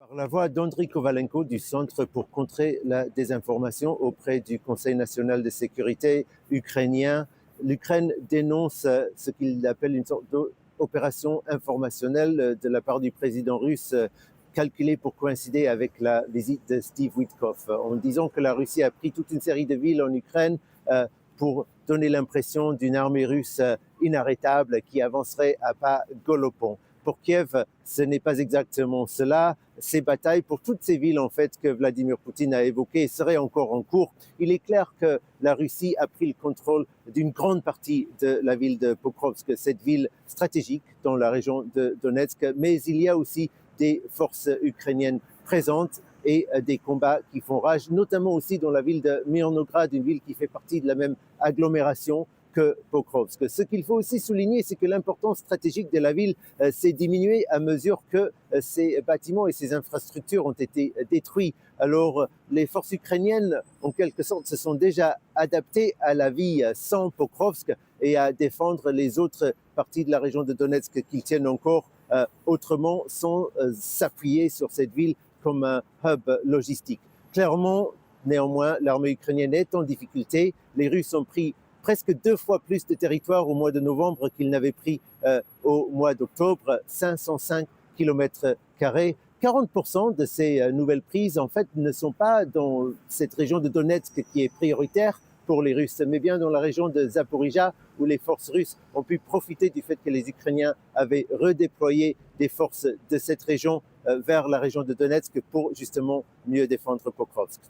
Par la voix d'Andriy Kovalenko du Centre pour contrer la désinformation auprès du Conseil national de sécurité ukrainien, l'Ukraine dénonce ce qu'il appelle une sorte d'opération informationnelle de la part du président russe calculée pour coïncider avec la visite de Steve Witkoff, en disant que la Russie a pris toute une série de villes en Ukraine pour donner l'impression d'une armée russe inarrêtable qui avancerait à pas galopants. Pour Kiev, ce n'est pas exactement cela. Ces batailles pour toutes ces villes en fait que Vladimir Poutine a évoquées seraient encore en cours. Il est clair que la Russie a pris le contrôle d'une grande partie de la ville de Pokrovsk, cette ville stratégique dans la région de Donetsk, mais il y a aussi des forces ukrainiennes présentes et des combats qui font rage, notamment aussi dans la ville de Myrnograd, une ville qui fait partie de la même agglomération que Pokrovsk. Ce qu'il faut aussi souligner, c'est que l'importance stratégique de la ville s'est diminuée à mesure que ces bâtiments et ces infrastructures ont été détruits. Alors, les forces ukrainiennes, en quelque sorte, se sont déjà adaptées à la vie sans Pokrovsk et à défendre les autres parties de la région de Donetsk qu'ils tiennent encore autrement, sans s'appuyer sur cette ville comme un hub logistique. Clairement, néanmoins, l'armée ukrainienne est en difficulté. Les Russes ont pris presque 2 fois plus de territoire au mois de novembre qu'ils n'avaient pris au mois d'octobre, 505 km². 40% de ces nouvelles prises, en fait, ne sont pas dans cette région de Donetsk qui est prioritaire pour les Russes, mais bien dans la région de Zaporizhzhia, où les forces russes ont pu profiter du fait que les Ukrainiens avaient redéployé des forces de cette région vers la région de Donetsk pour justement mieux défendre Pokrovsk.